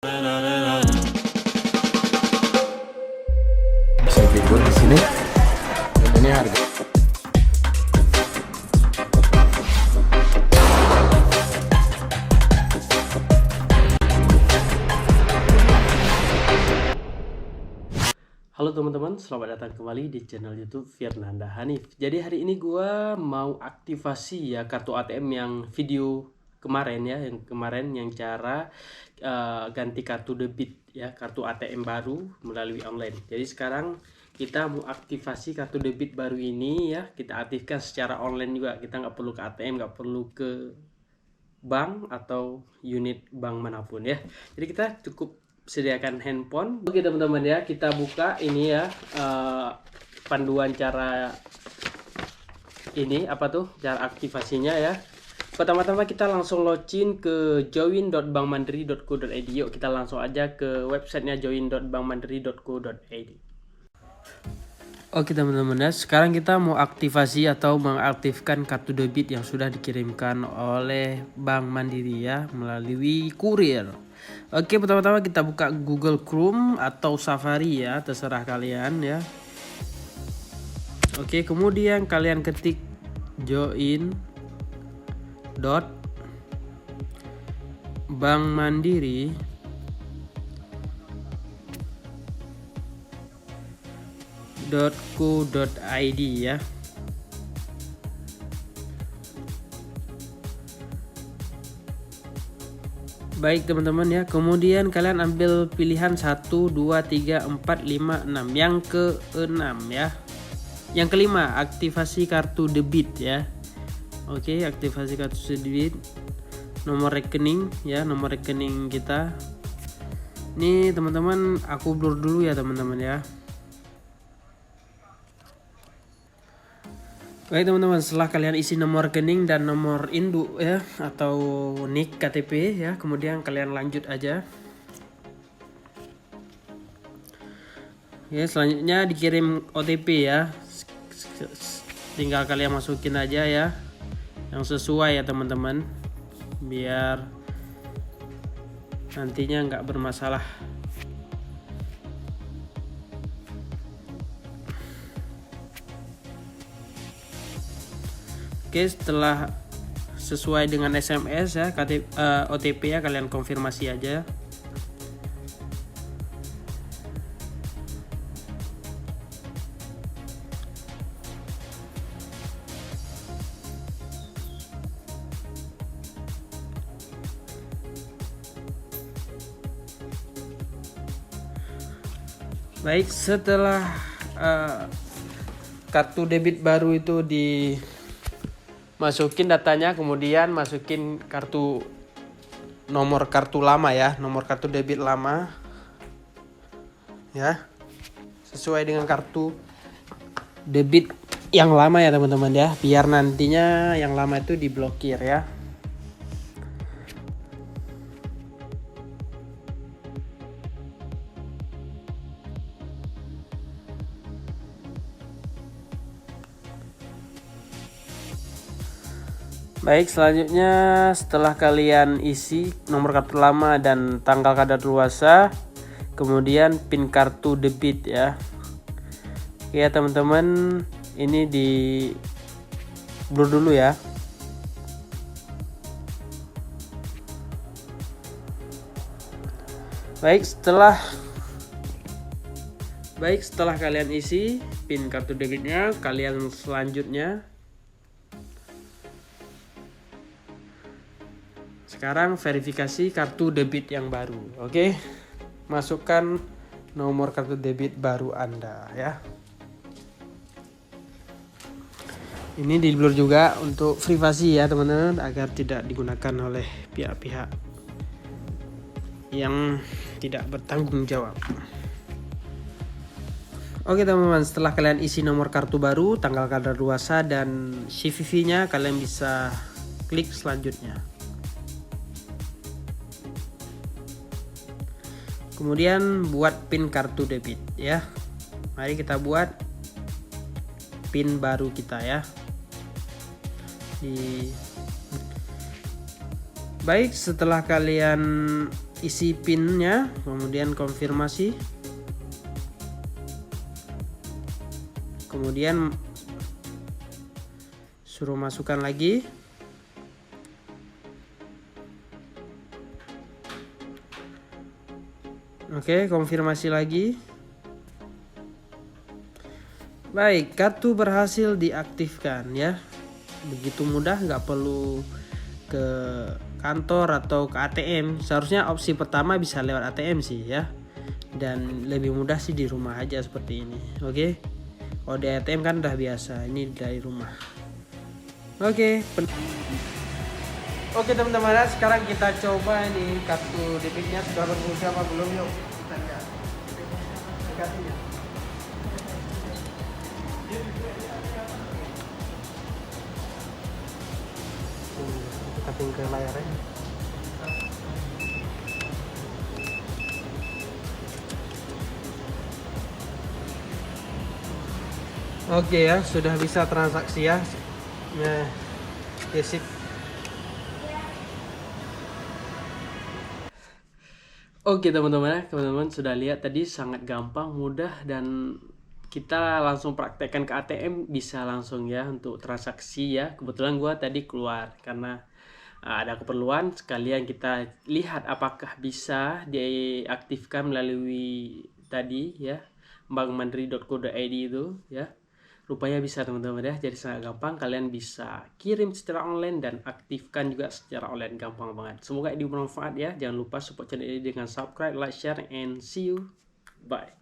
Bisa dibuat di sini. Dan ini harga. Halo teman-teman, selamat datang kembali di channel YouTube Firnanda Hanif. Jadi hari ini gua mau aktivasi ya kartu ATM yang video kemarin ya, yang cara ganti kartu debit ya, kartu ATM baru melalui online. Jadi sekarang kita mau aktivasi kartu debit baru ini ya, kita aktifkan secara online juga. Kita nggak perlu ke ATM, nggak perlu ke bank atau unit bank manapun ya. Jadi kita cukup sediakan handphone. Oke teman-teman ya, kita buka ini ya panduan cara ini apa tuh cara aktivasinya ya. Pertama-tama kita langsung login ke join.bankmandiri.co.id. Yuk kita langsung aja ke websitenya join.bankmandiri.co.id. Oke teman-teman ya, sekarang kita mau aktivasi atau mengaktifkan kartu debit yang sudah dikirimkan oleh Bank Mandiri ya melalui kurir. Oke, pertama-tama kita buka Google Chrome atau Safari ya, terserah kalian ya. Oke, kemudian kalian ketik join.bankmandiri.co.id ya. Baik teman-teman ya, kemudian kalian ambil pilihan 1, 2, 3, 4, 5, 6. Yang ke-6 ya. Yang kelima, aktivasi kartu debit ya. Oke, aktivasi kartu debit. Nomor rekening ya, nomor rekening kita. Ini teman-teman aku blur dulu ya teman-teman ya. Baik teman-teman, setelah kalian isi nomor rekening dan nomor induk ya atau NIK KTP ya, kemudian kalian lanjut aja. Ya, selanjutnya dikirim OTP ya. Tinggal kalian masukin aja ya yang sesuai ya teman-teman, biar nantinya nggak bermasalah. Oke, setelah sesuai dengan SMS ya, OTP ya, kalian konfirmasi aja. Baik, setelah kartu debit baru itu masukin datanya, kemudian masukin nomor kartu lama ya, nomor kartu debit lama ya, sesuai dengan kartu debit yang lama ya teman-teman ya, biar nantinya yang lama itu diblokir ya. Baik, selanjutnya setelah kalian isi nomor kartu lama dan tanggal kadaluarsa, kemudian PIN kartu debit ya. Oke ya teman-teman, ini di blur dulu ya. Baik, setelah kalian isi PIN kartu debitnya, kalian selanjutnya sekarang verifikasi kartu debit yang baru. Oke, masukkan nomor kartu debit baru Anda ya. Ini di blur juga untuk privasi ya teman-teman, agar tidak digunakan oleh pihak-pihak yang tidak bertanggung jawab. Oke teman-teman, setelah kalian isi nomor kartu baru, tanggal kadaluarsa dan CVV-nya, kalian bisa klik selanjutnya. Kemudian buat PIN kartu debit ya. Mari kita buat PIN baru kita ya. Baik, setelah kalian isi pinnya, kemudian konfirmasi, kemudian suruh masukkan lagi. Oke, konfirmasi lagi. Baik, kartu berhasil diaktifkan ya. Begitu mudah, nggak perlu ke kantor atau ke ATM. Seharusnya opsi pertama bisa lewat ATM sih ya. Dan lebih mudah sih di rumah aja seperti ini. Oke. Kalau di ATM kan udah biasa, ini dari rumah. Oke. Oke teman-teman, sekarang kita coba ini kartu debitnya sudah berfungsi apa belum, yuk kita lihat aplikasinya. Kita ping ke layarnya. Oke ya, sudah bisa transaksi ya. Nah, ya sip. Oke teman-teman sudah lihat tadi sangat gampang, mudah, dan kita langsung praktekkan ke ATM bisa langsung ya untuk transaksi ya. Kebetulan gua tadi keluar karena ada keperluan, sekalian kita lihat apakah bisa diaktifkan melalui tadi ya bankmandiri.co.id itu ya. Rupanya bisa teman-teman ya, jadi sangat gampang. Kalian bisa kirim secara online dan aktifkan juga secara online, gampang banget. Semoga ini bermanfaat ya. Jangan lupa support channel ini dengan subscribe, like, share, and see you. Bye.